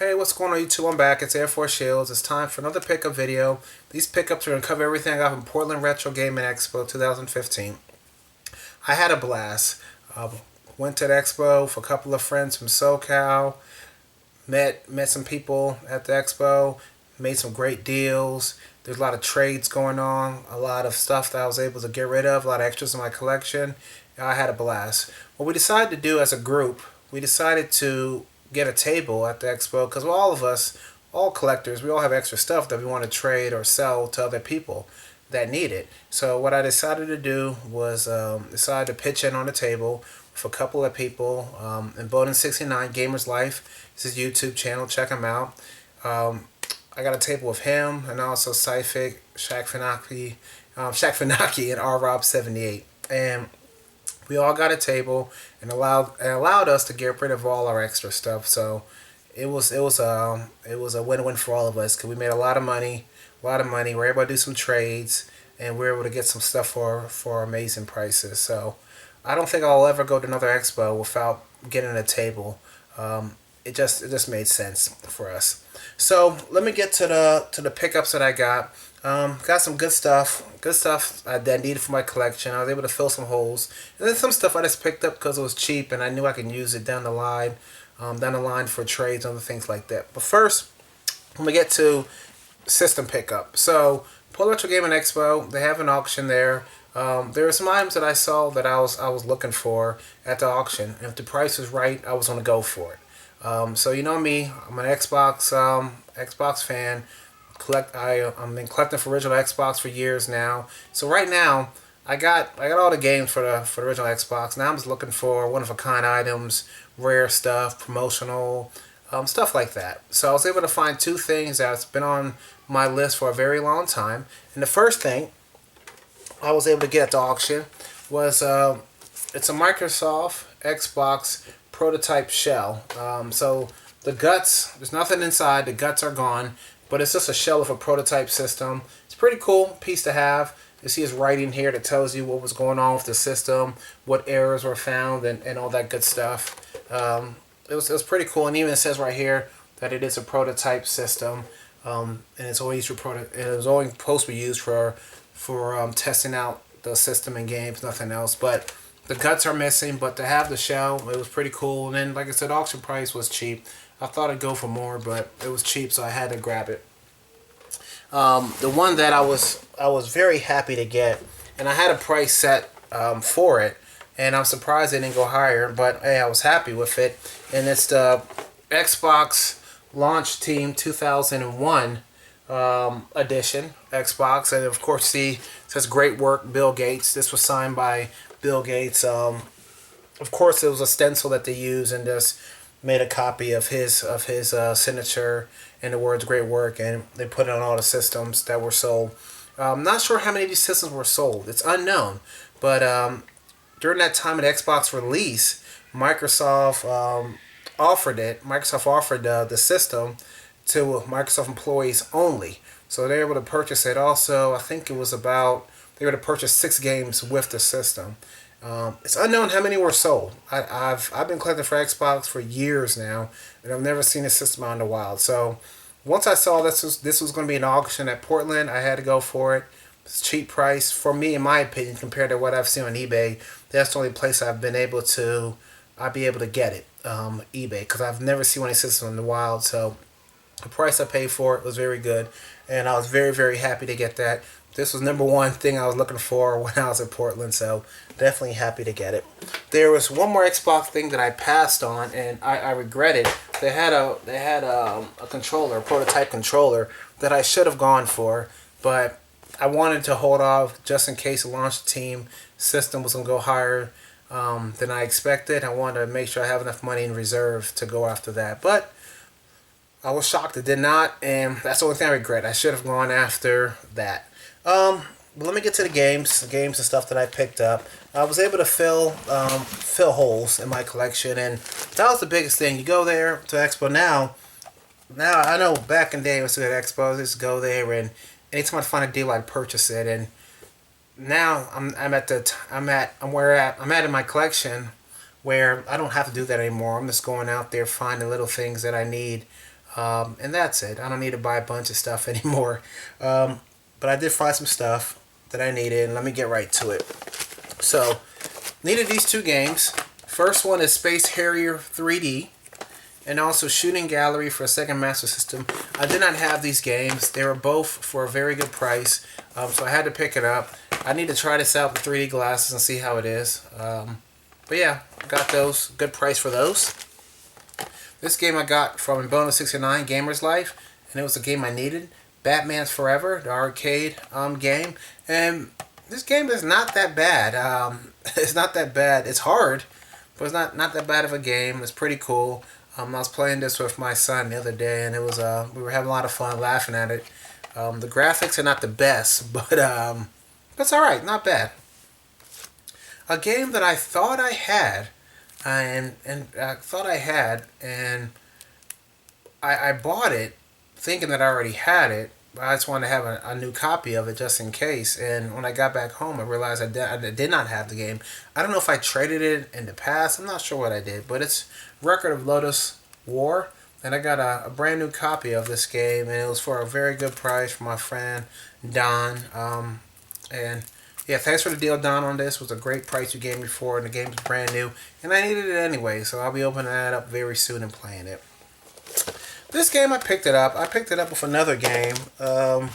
Hey, what's going on YouTube? I'm back. It's Air Force Shields. It's time for another pickup video. These pickups are going to cover everything I got from Portland Retro Gaming Expo 2015. I had a blast. Went to the expo with a couple of friends from SoCal. Met some people at the expo. Made some great deals. There's a lot of trades going on. A lot of stuff that I was able to get rid of. A lot of extras in my collection. I had a blast. What we decided to do as a group, we decided to get a table at the expo because all of us, all collectors, we all have extra stuff that we want to trade or sell to other people that need it. So what I decided to do was decide to pitch in on the table with a couple of people. And Bowden 69 Gamers Life, it's his YouTube channel. Check him out. I got a table with him and also Syphic, Shaq Finaki, and R Rob 78, and we all got a table and allowed us to get rid of all our extra stuff. So it was a win-win for all of us because we made a lot of money. We were able to do some trades and we were able to get some stuff for amazing prices. So I don't think I'll ever go to another expo without getting a table. It just made sense for us. So let me get to the pickups that I got. Got some good stuff that I needed for my collection. I was able to fill some holes, and then some stuff I just picked up because it was cheap and I knew I could use it down the line for trades and other things like that. But first, when we get to system pickup, so Portland Retro Gaming Expo, they have an auction there. There were some items that I saw that I was looking for at the auction, and if the price was right, I was gonna go for it. So you know me, I'm an Xbox fan. I've been collecting for original Xbox for years now. So right now, I got all the games for the original Xbox. Now I'm just looking for one of a kind items, rare stuff, promotional, stuff like that. So I was able to find two things that's been on my list for a very long time. And the first thing I was able to get at the auction was it's a Microsoft Xbox prototype shell. So the guts, there's nothing inside. The guts are gone. But it's just a shell of a prototype system. It's a pretty cool piece to have. You see his writing here that tells you what was going on with the system, what errors were found, and all that good stuff. It was pretty cool, and even it says right here that it is a prototype system, and it's always supposed to be used for testing out the system and games, nothing else. But the guts are missing, but to have the shell, it was pretty cool. And then, like I said, auction price was cheap. I thought I'd go for more, but it was cheap, so I had to grab it. The one that I was very happy to get, and I had a price set for it, and I'm surprised it didn't go higher, but hey, I was happy with it. And it's the Xbox Launch Team 2001 edition Xbox, and of course, see, it says "Great work, Bill Gates." This was signed by Bill Gates. Of course, it was a stencil that they used and just made a copy of his signature and the words "great work," and they put it on all the systems that were sold. I'm not sure how many of these systems were sold. It's unknown, but during that time of the Xbox release, Microsoft offered it. Microsoft offered the system to Microsoft employees only, so they were able to purchase it. Also, I think it was about they were able to purchase 6 games with the system. It's unknown how many were sold. I've been collecting for Xbox for years now, and I've never seen a system out in the wild. So once I saw this was going to be an auction at Portland, I had to go for it. It's a cheap price for me, in my opinion, compared to what I've seen on eBay. That's the only place I'd be able to get it, eBay, because I've never seen any system in the wild. So the price I paid for it was very good, and I was very, very happy to get that. This was number one thing I was looking for when I was in Portland, so definitely happy to get it. There was one more Xbox thing that I passed on, and I regret it. They had a controller, a prototype controller that I should have gone for, but I wanted to hold off just in case the launch team system was going to go higher than I expected. I wanted to make sure I have enough money in reserve to go after that, but I was shocked it did not, and that's the only thing I regret. I should have gone after that. But let me get to the games and stuff that I picked up. I was able to fill holes in my collection, and that was the biggest thing. You go there to Expo now. I know back in the day I was at Expo, I used to go there, and anytime I find a deal, I'd purchase it. And now I'm at in my collection where I don't have to do that anymore. I'm just going out there finding little things that I need And that's it. I don't need to buy a bunch of stuff anymore. But I did find some stuff that I needed, and let me get right to it. So, needed these two games. First one is Space Harrier 3D, and also Shooting Gallery for a Sega Master System. I did not have these games. They were both for a very good price, so I had to pick it up. I need to try this out with 3D glasses and see how it is. But yeah, got those. Good price for those. This game I got from Bonus 69 Gamer's Life, and it was a game I needed. Batman's Forever, the arcade game. And this game is not that bad. It's not that bad. It's hard, but it's not that bad of a game. It's pretty cool. I was playing this with my son the other day, and it was we were having a lot of fun laughing at it. The graphics are not the best, but it's all right. Not bad. A game that I thought I had, and I thought I had, and I bought it thinking that I already had it. But I just wanted to have a new copy of it just in case. And when I got back home, I realized I did not have the game. I don't know if I traded it in the past. I'm not sure what I did. But it's Record of Lotus War. And I got a brand new copy of this game. And it was for a very good price from my friend Don. And yeah, thanks for the deal, Don, on this. It was a great price you gave me for it. And the game is brand new. And I needed it anyway. So I'll be opening that up very soon and playing it. This game I picked it up. I picked it up with another game. The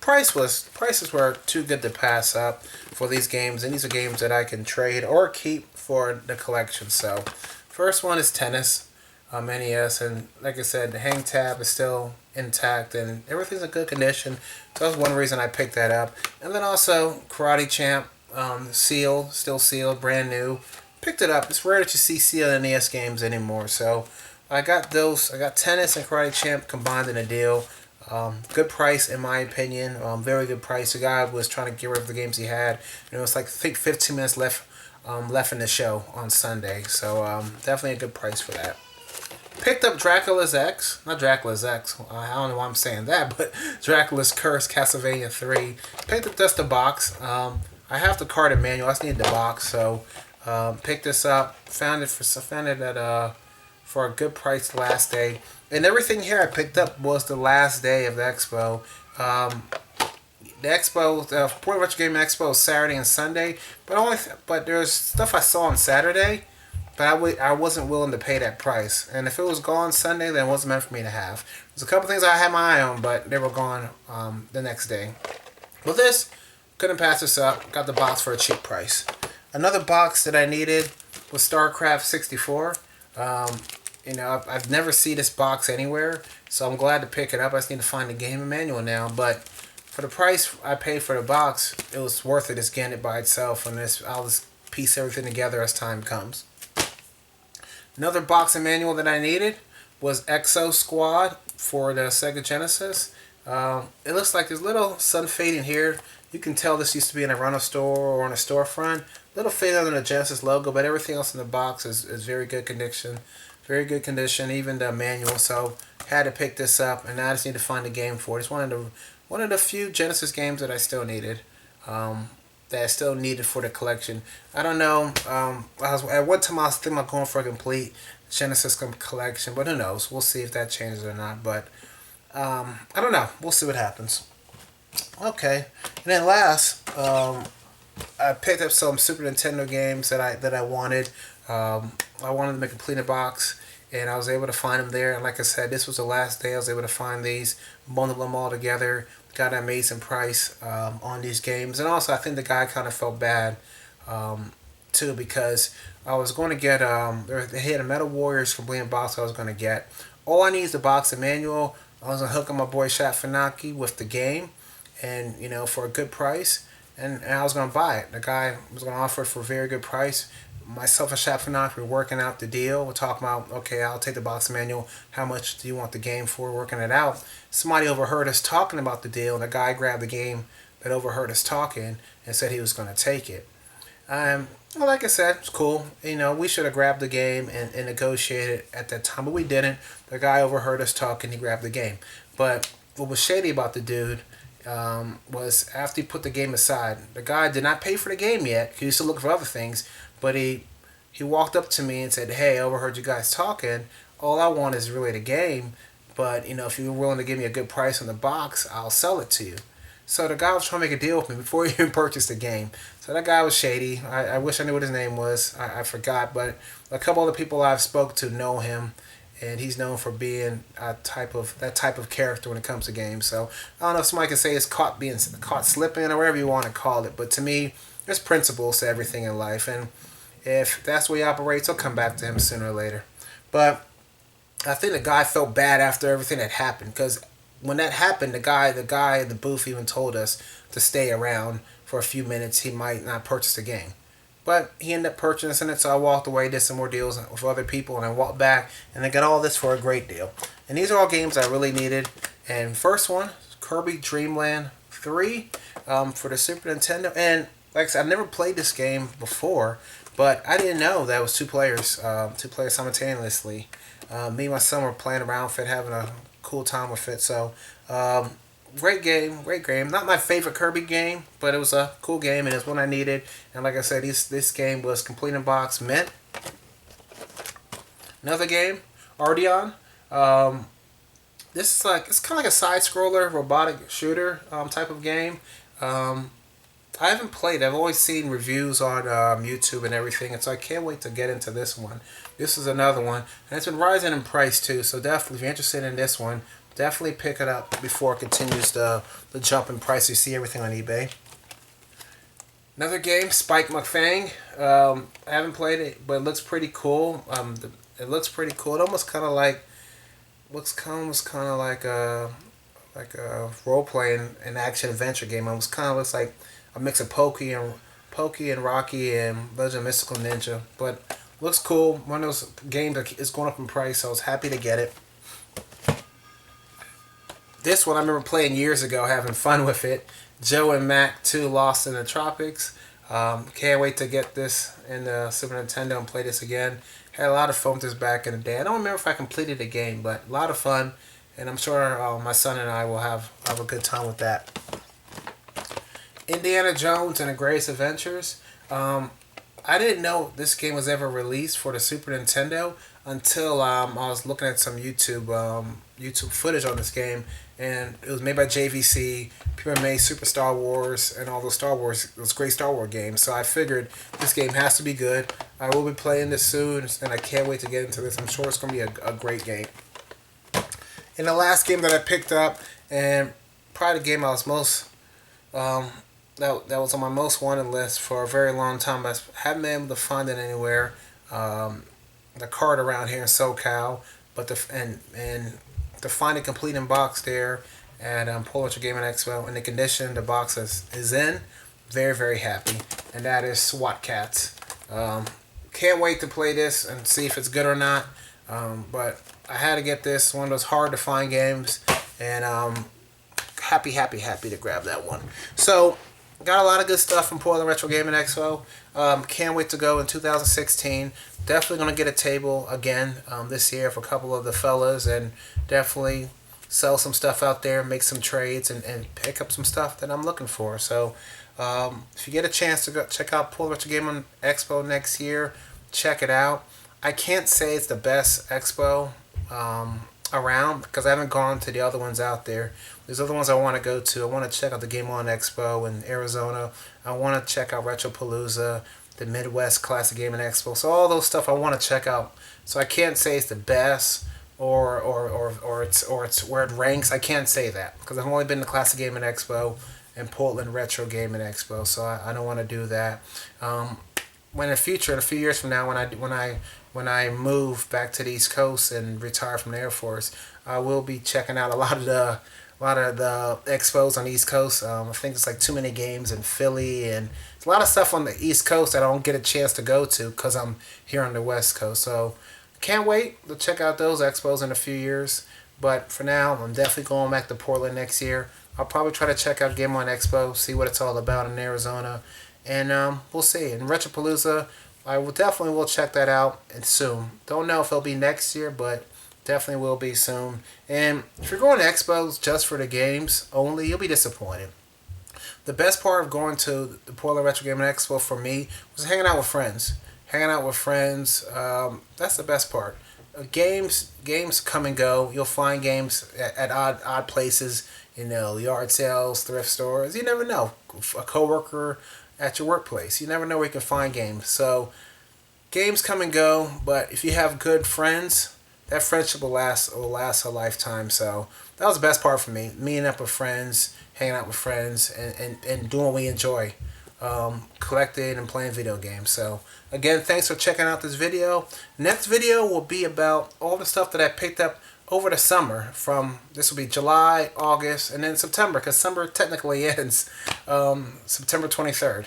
prices were too good to pass up for these games, and these are games that I can trade or keep for the collection. So, first one is Tennis, NES, and like I said, the hang tab is still intact and everything's in good condition. So that's one reason I picked that up. And then also Karate Champ, sealed, still sealed, brand new. Picked it up. It's rare that you see sealed NES games anymore. So I got those. I got Tennis and Karate Champ combined in a deal. Good price in my opinion. Very good price. The guy was trying to get rid of the games he had. And it was like I think 15 minutes left in the show on Sunday. So definitely a good price for that. Picked up Dracula's X. Not Dracula's X. I don't know why I'm saying that, but Dracula's Curse Castlevania 3. Picked up just the box. I have the card and manual. I just need the box. So picked this up. Found it at for a good price the last day. And everything here I picked up was the last day of the Expo. The Expo, the Portland Retro Gaming Expo is Saturday and Sunday. But there's stuff I saw on Saturday, but I wasn't willing to pay that price. And if it was gone Sunday, then it wasn't meant for me to have. There's a couple things I had my eye on, but they were gone the next day. But this, couldn't pass this up. Got the box for a cheap price. Another box that I needed was StarCraft 64. I've never seen this box anywhere, so I'm glad to pick it up. I just need to find the game manual now, but for the price I paid for the box, it was worth it just getting it by itself, and I'll just piece everything together as time comes. Another box and manual that I needed was Exo Squad for the Sega Genesis. It looks like there's little sun fading here. You can tell this used to be in a rental store or on a storefront. Little faded on the Genesis logo, but everything else in the box is very good condition. Very good condition, even the manual. So had to pick this up, and now I just need to find a game for it. It's one of the few Genesis games that I still needed. That I still needed for the collection. I don't know. At one time I was thinking about going for a complete Genesis collection, but who knows? We'll see if that changes or not. But I don't know. We'll see what happens. Okay, and then last, I picked up some Super Nintendo games that I wanted. I wanted to make a complete box, and I was able to find them there. And like I said, this was the last day I was able to find these, bundle them all together. Got an amazing price on these games, and also I think the guy kind of felt bad too, because I was going to get they had a Metal Warriors complete box I was going to get. All I need is the box and manual. I was going to hook up my boy Shat Funaki with the game, and for a good price, and I was going to buy it. The guy was going to offer it for a very good price. Myself and Shat Funaki were working out the deal. We're talking about, okay, I'll take the box manual. How much do you want the game for? Working it out. Somebody overheard us talking about the deal, and the guy grabbed the game that overheard us talking and said he was going to take it. Well, like I said, it's cool. We should have grabbed the game and negotiated at that time, but we didn't. The guy overheard us talking. He grabbed the game. But what was shady about the dude was after he put the game aside, the guy did not pay for the game yet. He used to look for other things. But he walked up to me and said, "Hey, I overheard you guys talking. All I want is really the game, but if you're willing to give me a good price on the box, I'll sell it to you. So the guy was trying to make a deal with me before he even purchased the game. So that guy was shady. I wish I knew what his name was. I forgot, but a couple other people I've spoke to know him, and he's known for being that type of character when it comes to games. So I don't know if somebody can say it's caught slipping or whatever you want to call it, but to me, there's principles to everything in life, and if that's the way he operates, I'll come back to him sooner or later. But I think the guy felt bad after everything that happened because when that happened, the guy in the booth even told us to stay around for a few minutes. He might not purchase the game, but he ended up purchasing it. So I walked away, did some more deals with other people, and I walked back and I got all this for a great deal. And these are all games I really needed. And first one, Kirby Dream Land 3 for the Super Nintendo. And like I said, I've never played this game before, but I didn't know that was two players simultaneously. Me and my son were playing around with it, having a cool time with it. So, great game, great game. Not my favorite Kirby game, but it was a cool game and it's one I needed. And like I said, this game was complete in box mint. Another game, Ardeon. This is it's kind of like a side scroller robotic shooter type of game. I haven't played. I've always seen reviews on YouTube and everything, and so I can't wait to get into this one. This is another one, and it's been rising in price too. So definitely, if you're interested in this one, definitely pick it up before it continues the jump in price. You see everything on eBay. Another game, Spike McFang. I haven't played it, but it looks pretty cool. It looks pretty cool. It almost kind of like a role playing an action adventure game. It almost kind of looks like a mix of Pokey and Rocky and Legend of Mystical Ninja, but looks cool. One of those games that is going up in price, so I was happy to get it. This one I remember playing years ago, having fun with it. Joe and Mac 2 Lost in the Tropics. Can't wait to get this in the Super Nintendo and play this again. Had a lot of fun with this back in the day. I don't remember if I completed the game, but a lot of fun, and I'm sure my son and I will have a good time with that. Indiana Jones and the Greatest Adventures. I didn't know this game was ever released for the Super Nintendo until I was looking at some YouTube footage on this game, and it was made by JVC. People made Super Star Wars and all those great Star Wars games. So I figured this game has to be good. I will be playing this soon, and I can't wait to get into this. I'm sure it's going to be a great game. And the last game that I picked up, and probably the game I was most that was on my most wanted list for a very long time, but I haven't been able to find it anywhere. The card around here in SoCal, but to find it complete in box there at Portland Gaming Expo in the condition the box is in, very very happy, and that is SWAT Cats. Can't wait to play this and see if it's good or not. But I had to get this, one of those hard to find games, and happy to grab that one. So got a lot of good stuff from Portland Retro Gaming Expo. Can't wait to go in 2016. Definitely going to get a table again this year for a couple of the fellas, and definitely sell some stuff out there, make some trades, and pick up some stuff that I'm looking for. So if you get a chance to go check out Portland Retro Gaming Expo next year, check it out. I can't say it's the best expo around because I haven't gone to the other ones out there. There's other ones I want to go to. I want to check out the Game On Expo in Arizona. I want to check out Retropalooza, the Midwest Classic Gaming Expo. So all those stuff I want to check out. So I can't say it's the best or it's where it ranks. I can't say that because I've only been to Classic Gaming Expo and Portland Retro Gaming Expo. So I don't want to do that. When in the future, in a few years from now, when I move back to the East Coast and retire from the Air Force, I will be checking out a lot of the expos on the East Coast. I think it's like too many games in Philly, and there's a lot of stuff on the East Coast that I don't get a chance to go to because I'm here on the West Coast. So can't wait to check out those expos in a few years. But for now, I'm definitely going back to Portland next year. I'll probably try to check out Game On Expo, see what it's all about in Arizona, and we'll see. In Retropalooza, I will definitely check that out and soon. Don't know if it'll be next year, but definitely will be soon. And if you're going to expos just for the games only, you'll be disappointed. The best part of going to the Portland Retro Gaming Expo for me was hanging out with friends. That's the best part. games come and go. You'll find games at odd places. Yard sales, thrift stores. You never know. A coworker at your workplace. You never know where you can find games. So games come and go, but if you have good friends, that friendship will last a lifetime. So that was the best part for me. Meeting up with friends, hanging out with friends, and doing what we enjoy. Collecting and playing video games. So again, thanks for checking out this video. Next video will be about all the stuff that I picked up over the summer. This will be July, August, and then September, because summer technically ends September 23rd.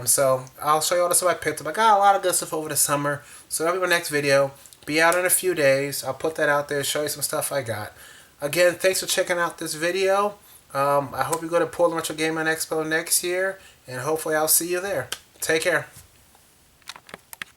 So I'll show you all the stuff I picked up. I got a lot of good stuff over the summer. So that'll be my next video. Be out in a few days. I'll put that out there, show you some stuff I got. Again, thanks for checking out this video. I hope you go to Portland Retro Gaming Expo next year, and hopefully I'll see you there. Take care.